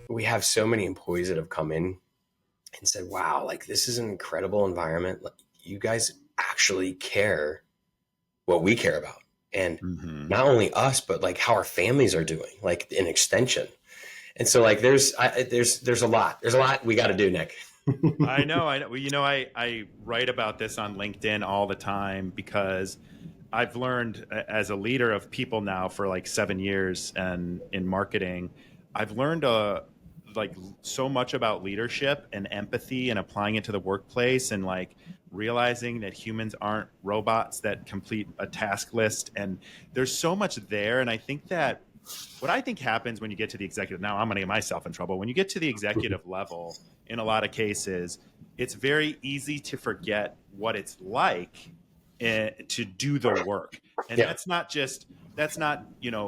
we have so many employees that have come in and said, wow, like this is an incredible environment. Like, you guys actually care what we care about. And Mm-hmm. not only us, but like how our families are doing, like an extension. And so like there's a lot we got to do, Nick. I know. Well, I write about this on LinkedIn all the time because I've learned as a leader of people now for like 7 years and in marketing, I've learned like so much about leadership and empathy and applying it to the workplace and like realizing that humans aren't robots that complete a task list. And there's so much there. And I think that what I think happens when you get to the executive, now I'm going to get myself in trouble. When you get to the executive level, in a lot of cases, it's very easy to forget what it's like to do the work. And Yeah. that's not,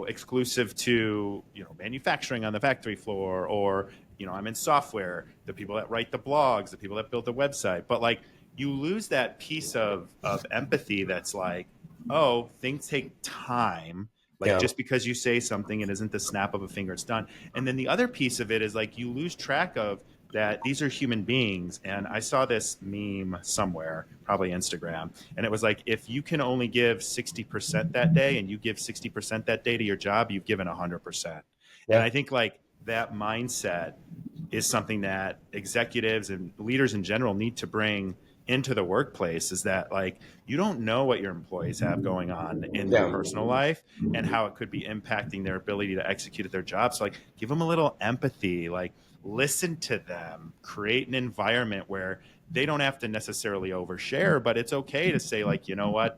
exclusive to, manufacturing on the factory floor or, I'm in software, the people that write the blogs, the people that build the website. But like you lose that piece of empathy that's like, oh, things take time. Like Yeah. just because you say something, it isn't the snap of a finger, it's done. And then the other piece of it is like you lose track of that these are human beings. And I saw this meme somewhere, probably Instagram, and it was like, if you can only give 60% that day and you give 60% that day to your job, you've given 100%. And Yeah. I think like that mindset is something that executives and leaders in general need to bring into the workplace, is that like you don't know what your employees have going on in their Yeah. personal life and how it could be impacting their ability to execute their job. So like give them a little empathy, like listen to them, create an environment where they don't have to necessarily overshare, but it's okay to say like, you know what,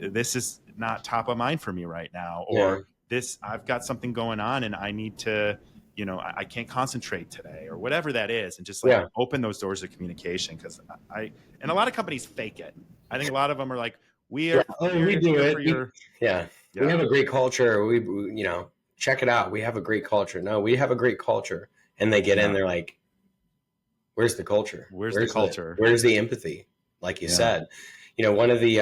this is not top of mind for me right now, Yeah. or this, I've got something going on and I need to, I can't concentrate today, or whatever that is, and just like Yeah. open those doors of communication. Because and a lot of companies fake it. I think a lot of them are like, we Yeah. are Oh, we do here it. for your, Yeah. We have yeah, a great culture. Check it out. We have a great culture. No, we have a great culture. And they get in, yeah. they're like, where's the culture? Where's the culture? Where's the empathy? Like you Yeah. said, one of the,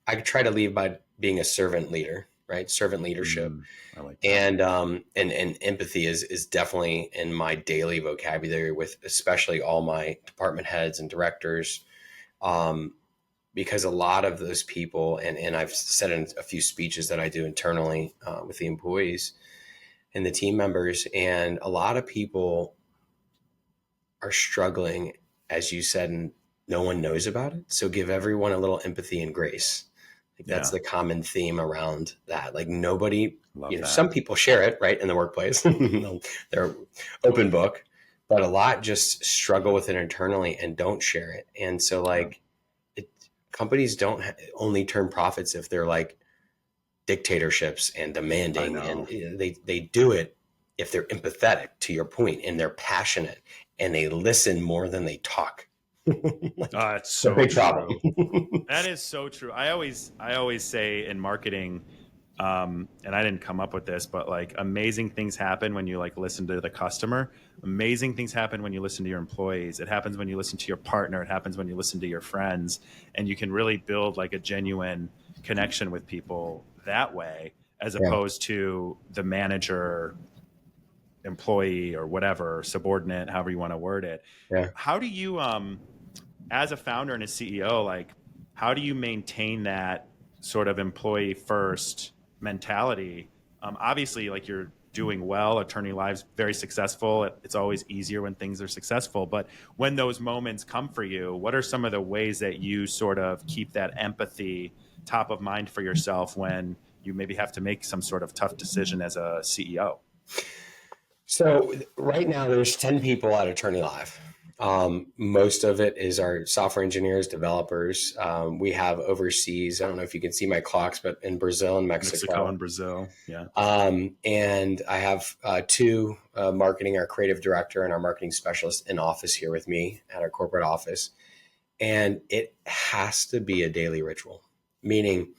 I try to lead by being a servant leader, right? Servant leadership. I like that. And empathy is definitely in my daily vocabulary with especially all my department heads and directors. Because a lot of those people, and I've said in a few speeches that I do internally with the employees and the team members, and a lot of people are struggling, as you said, and no one knows about it. So give everyone a little empathy and grace. Like that's Yeah. the common theme around that. Like nobody, Love that. some people share it right in the workplace. They're open book, but a lot just struggle with it internally and don't share it. And so like companies don't only turn profits if they're like dictatorships and demanding, and they do it if they're empathetic, to your point, and they're passionate and they listen more than they talk. It's It's a so big true. problem. That is so true. I always say in marketing, and I didn't come up with this, but like amazing things happen when you like listen to the customer. Amazing things happen when you listen to your employees. It happens when you listen to your partner. It happens when you listen to your friends, and you can really build like a genuine connection with people that way, as Yeah. opposed to the manager, employee, or whatever, subordinate, however you want to word it. Yeah. How do you, as a founder and a CEO, like how do you maintain that sort of employee first mentality? Obviously, like you're doing well, Attorney Live's very successful. It's always easier when things are successful. But when those moments come for you, what are some of the ways that you sort of keep that empathy top of mind for yourself when you maybe have to make some sort of tough decision as a CEO? So right now there's 10 people at Attorney Live. Most of it is our software engineers, developers. We have overseas, I don't know if you can see my clocks, but in Brazil and Mexico Mexico. and Brazil. Yeah. And I have two marketing, our creative director and our marketing specialist in office here with me at our corporate office. And it has to be a daily ritual, meaning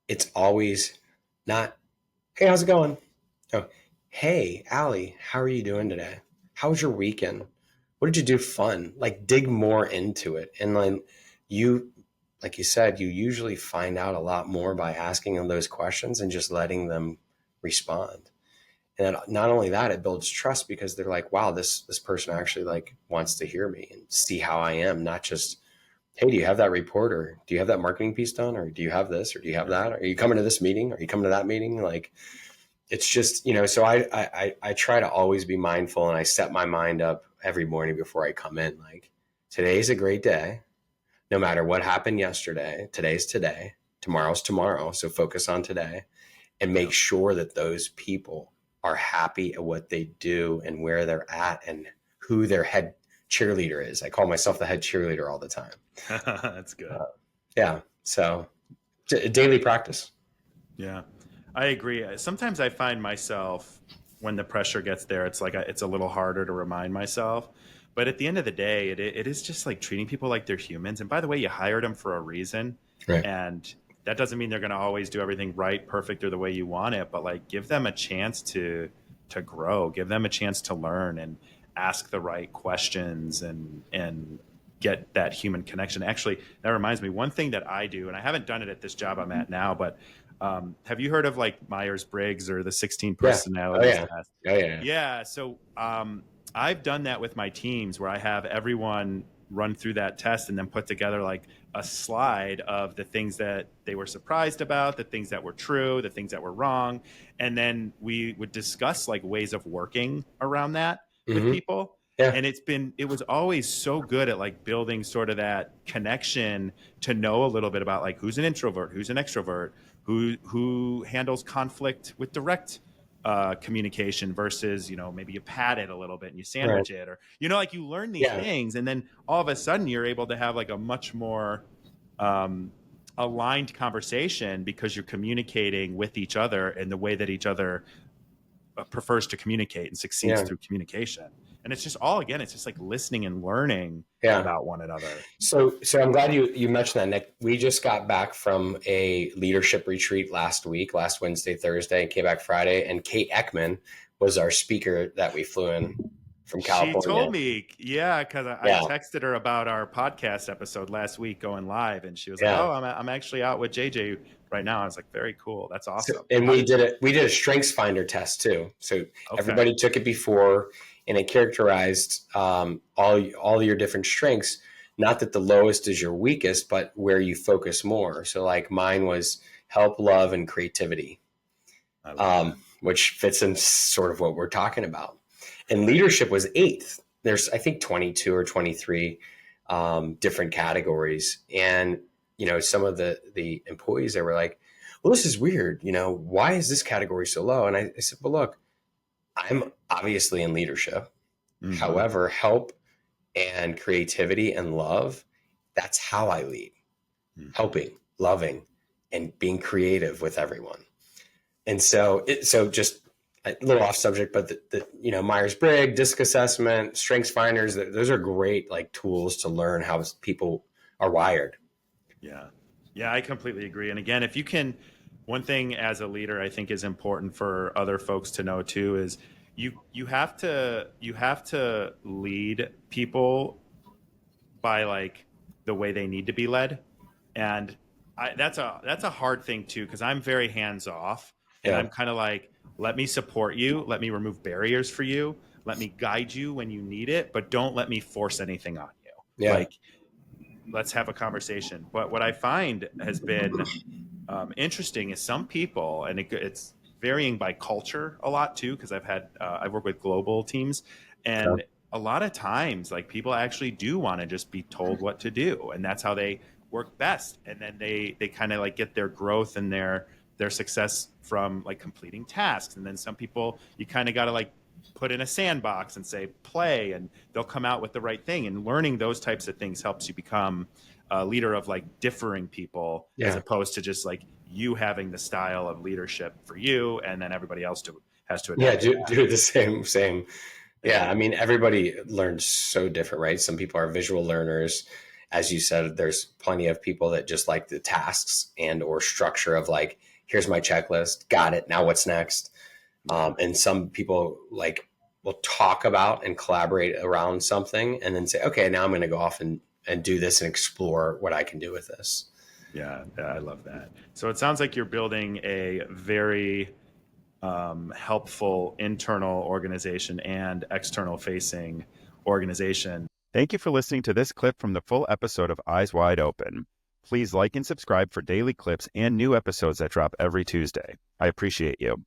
it's always not, hey, how's it going? Oh, hey, Allie, how are you doing today? How was your weekend? What did you do fun? Like dig more into it. And then like you said, you usually find out a lot more by asking them those questions and just letting them respond. And then not only that, it builds trust because they're like, wow, this person actually like wants to hear me and see how I am, not just, hey, do you have that report, or do you have that marketing piece done, or do you have this, or do you have that? Are you coming to this meeting? Are you coming to that meeting? Like, it's just, so I try to always be mindful, and I set my mind up every morning before I come in. Like, today's a great day. No matter what happened yesterday, today's today, tomorrow's tomorrow. So focus on today and make sure that those people are happy at what they do and where they're at and who their head cheerleader is. I call myself the head cheerleader all the time. That's good. Yeah. So daily practice. Yeah, I agree. Sometimes I find myself when the pressure gets there, it's like it's a little harder to remind myself. But at the end of the day, it is just like treating people like they're humans. And by the way, you hired them for a reason. Right. And that doesn't mean they're going to always do everything right, perfect, or the way you want it. But like, give them a chance to grow, give them a chance to learn and ask the right questions and get that human connection. Actually, that reminds me, one thing that I do, and I haven't done it at this job I'm at now, but have you heard of like Myers-Briggs or the 16 Yeah. personalities test? Oh, yeah. Yeah. So I've done that with my teams where I have everyone run through that test and then put together like a slide of the things that they were surprised about, the things that were true, the things that were wrong. And then we would discuss like ways of working around that with people. Yeah. And it was always so good at like building sort of that connection to know a little bit about like who's an introvert, who's an extrovert, who handles conflict with direct communication versus, maybe you pat it a little bit and you sandwich it, or, like you learn these things. And then all of a sudden you're able to have like a much more aligned conversation because you're communicating with each other in the way that each other prefers to communicate and succeeds through communication. And it's just it's just like listening and learning about one another. So I'm glad you mentioned that, Nick. We just got back from a leadership retreat last Wednesday, Thursday, and came back Friday. And Kate Ekman was our speaker that we flew in from California. She told me, because I texted her about our podcast episode last week going live, and she was like, "Oh, I'm actually out with JJ right now." I was like, "Very cool, that's awesome." So, and we did a strengths finder test too. So everybody took it before, and it characterized all your different strengths. Not that the lowest is your weakest, but where you focus more. So like mine was help, love, and creativity, which fits in sort of what we're talking about. And leadership was 8th. There's, I think, 22 or 23 different categories. And, some of the employees, they were like, well, this is weird. Why is this category so low? And I said, well, look, I'm obviously in leadership. Mm-hmm. However, help and creativity and love, that's how I lead. Mm-hmm. Helping, loving, and being creative with everyone. And so just a little off subject, but the Myers-Briggs, DISC assessment, strengths finders, those are great like tools to learn how people are wired. Yeah, I completely agree. And again, if you can, one thing as a leader, I think is important for other folks to know too, is you have to lead people by like the way they need to be led. And that's a hard thing too, because I'm very hands off and I'm kind of like, let me support you. Let me remove barriers for you. Let me guide you when you need it, but don't let me force anything on you. Yeah. Like, let's have a conversation. But what I find has been interesting is some people, and it's varying by culture a lot too, because I've worked with global teams, and a lot of times like people actually do want to just be told what to do, and that's how they work best. And then they kind of like get their growth and their success from like completing tasks. And then some people you kind of got to like put in a sandbox and say play, and they'll come out with the right thing. And learning those types of things helps you become a leader of like differing people, as opposed to just like you having the style of leadership for you and then everybody else has to adapt. Do the same. Yeah, I mean, everybody learns so different, right? Some people are visual learners. As you said, there's plenty of people that just like the tasks and or structure of like, here's my checklist, got it, now what's next? And some people like will talk about and collaborate around something and then say, okay, now I'm going to go off and do this and explore what I can do with this. Yeah, I love that. So it sounds like you're building a very helpful internal organization and external facing organization. Thank you for listening to this clip from the full episode of Eyes Wide Open. Please like and subscribe for daily clips and new episodes that drop every Tuesday. I appreciate you.